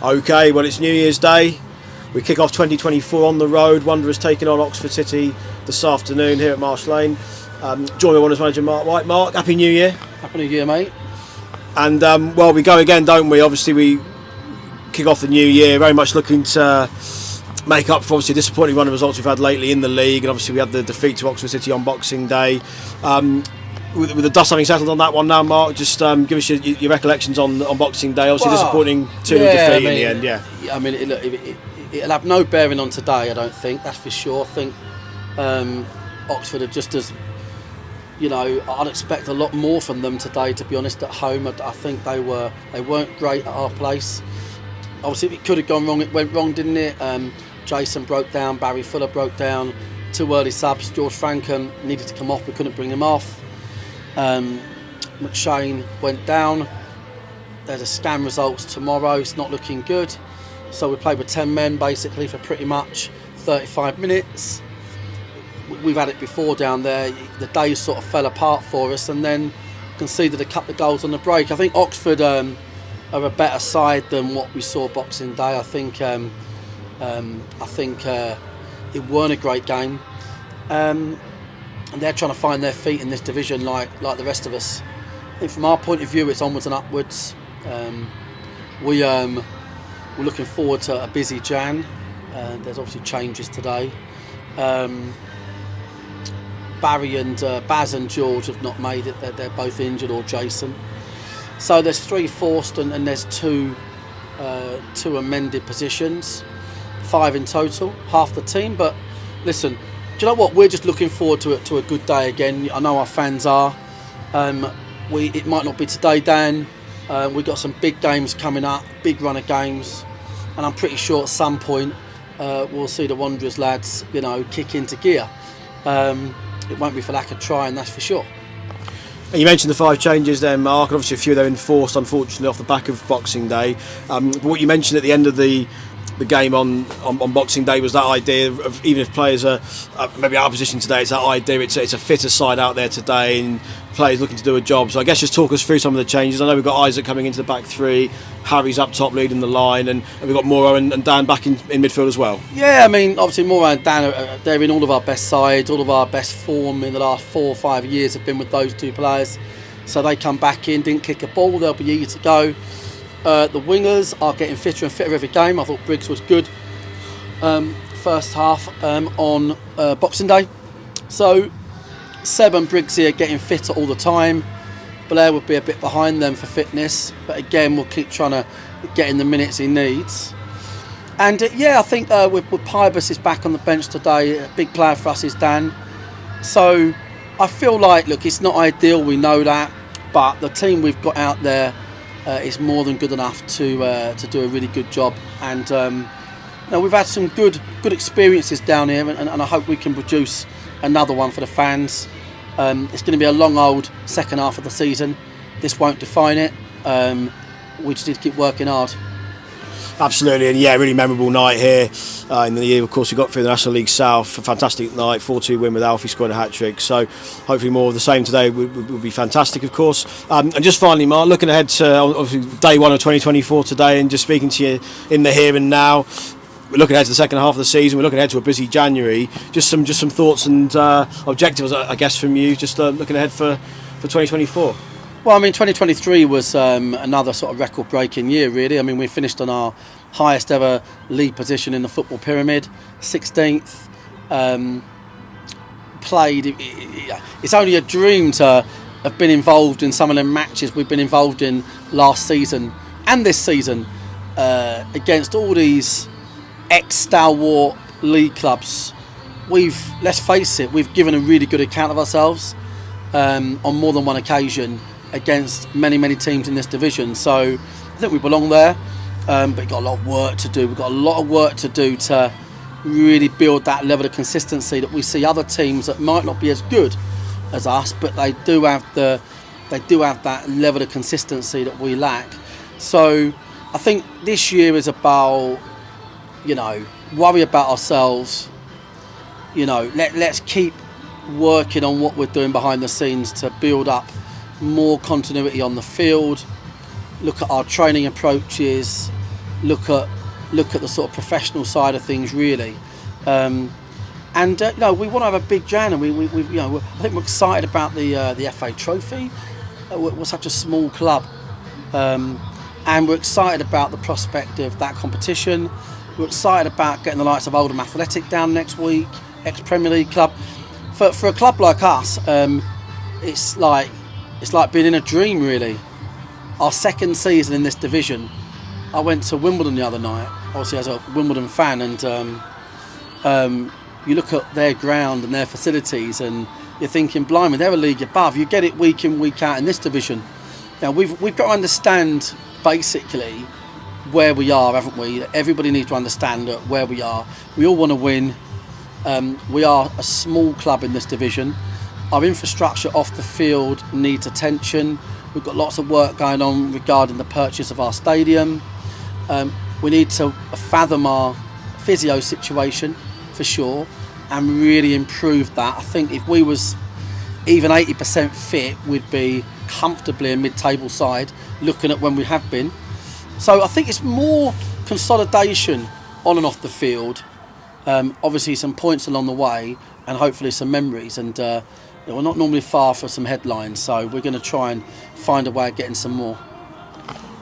Okay, well, it's New Year's Day. We kick off 2024 on the road. Wanderers taking on Oxford City this afternoon here at Marsh Lane. Join me, Wanderers manager Mark White. Mark, Happy New Year. Happy New Year, mate. And, well, we go again, don't we? Obviously, we kick off the new year very much looking to make up for obviously a disappointing run of results we've had lately in the league. And obviously, we had the defeat to Oxford City on Boxing Day. With the dust having settled on that one now, Mark, just give us your recollections on Boxing Day. Obviously, disappointing 2-0 defeat in the end. Yeah, I mean, it'll have no bearing on today. I don't think, that's for sure. I think Oxford are just as, I'd expect a lot more from them today. To be honest, at home, I think they weren't great at our place. Obviously, it could have gone wrong. It went wrong, didn't it? Jason broke down. Barry Fuller broke down. 2 early subs. George Frankham needed to come off. We couldn't bring him off. McShane went down. There's a scan results tomorrow. It's not looking good. So we played with 10 men basically for pretty much 35 minutes. We've had it before down there. The day sort of fell apart for us, and then conceded a couple of goals on the break. I think Oxford are a better side than what we saw Boxing Day. I think it weren't a great game. And they're trying to find their feet in this division like the rest of us. I think from our point of view, it's onwards and upwards. We're looking forward to a busy Jan. There's obviously changes today. Barry and Baz and George have not made it. They're both injured, or Jason. So there's 3 forced and there's 2 amended positions. 5 in total, half the team. But listen, do you know what? We're just looking forward to a good day again. I know our fans are. It might not be today, Dan. We've got some big games coming up, big run of games, and I'm pretty sure at some point we'll see the Wanderers lads, kick into gear. It won't be for lack of trying, that's for sure. And you mentioned the 5 changes there, Mark, and obviously a few of them enforced, unfortunately, off the back of Boxing Day. But what you mentioned at the end of the game on Boxing Day was that idea of, even if players are maybe out of position today, it's that idea it's a fitter side out there today and players looking to do a job. So I guess just talk us through some of the changes. I know we've got Isaac coming into the back 3, Harry's up top leading the line, and we've got Moro and Dan back in midfield as well. Yeah, I mean, obviously Moro and Dan, they're in all of our best sides, all of our best form in the last 4 or 5 years have been with those 2 players. So they come back in, didn't kick a ball, they'll be eager to go. The wingers are getting fitter and fitter every game. I thought Briggs was good first half on Boxing Day. So Seb and Briggs here getting fitter all the time. Blair would be a bit behind them for fitness, but again we'll keep trying to get in the minutes he needs. And I think with Pybus is back on the bench today. A big player for us is Dan. So I feel like, look, it's not ideal, we know that, but the team we've got out there is more than good enough to do a really good job, and we've had some good experiences down here, and I hope we can produce another one for the fans. It's going to be a long old second half of the season. This won't define it. We just need to keep working hard. Absolutely, and really memorable night here in the year. Of course, we got through the National League South, a fantastic night, 4-2 win with Alfie scoring a hat-trick. So hopefully more of the same today would be fantastic, of course. And just finally, Mark, looking ahead to obviously day 1 of 2024 today, and just speaking to you in the here and now. We're looking ahead to the second half of the season. We're looking ahead to a busy January. Just some thoughts and objectives, I guess, from you. Just looking ahead for 2024. Well, I mean, 2023 was another sort of record-breaking year, really. I mean, we finished on our highest ever league position in the football pyramid, 16th. It's only a dream to have been involved in some of the matches we've been involved in last season and this season against all these ex-stalwart league clubs. Let's face it, we've given a really good account of ourselves on more than one occasion against many teams in this division. So I think we belong there, but we've got a lot of work to do. We've got a lot of work to do to really build that level of consistency that we see other teams that might not be as good as us, but they do have that level of consistency that we lack. So I think this year is about, worry about ourselves. Let's keep working on what we're doing behind the scenes to build up more continuity on the field. Look at our training approaches, look at the sort of professional side of things really. We want to have a big Jan, and we I think we're excited about the FA Trophy. We're such a small club, and we're excited about the prospect of that competition. We're excited about getting the likes of Oldham Athletic down next week, ex-Premier League club. For a club like us, it's like being in a dream really. Our second season in this division, I went to Wimbledon the other night, obviously as a Wimbledon fan, and you look at their ground and their facilities and you're thinking, blimey, they're a league above. You get it week in, week out in this division. Now we've got to understand basically where we are, haven't we? Everybody needs to understand where we are. We all want to win. We are a small club in this division. Our infrastructure off the field needs attention. We've got lots of work going on regarding the purchase of our stadium. We need to fathom our physio situation for sure and really improve that. I think if we was even 80% fit, we'd be comfortably a mid-table side looking at when we have been. So I think it's more consolidation on and off the field. Obviously some points along the way and hopefully some memories, and we're not normally far for some headlines, so we're going to try and find a way of getting some more.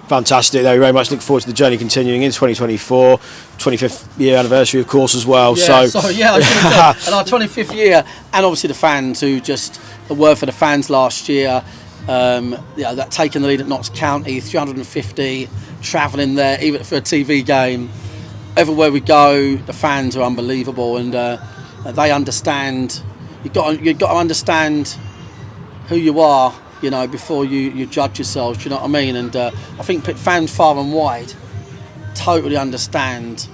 Fantastic. No, we very much look forward to the journey continuing in 2024, 25th year anniversary of course as well. Yeah, I should have said, and our 25th year, and obviously the fans who just, the word for the fans last year, that taking the lead at Notts County, 350, travelling there even for a TV game. Everywhere we go, the fans are unbelievable, and they understand. You've got to understand who you are, before you judge yourselves. Do you know what I mean? And I think fans far and wide totally understand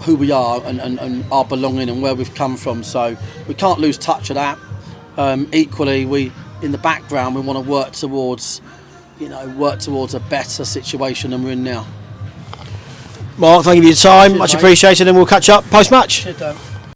who we are and our belonging and where we've come from. So we can't lose touch of that. Equally, we in the background we want to work towards a better situation than we're in now. Mark, thank you for your time. Much appreciated, and we'll catch up post-match. Cheers, Dan.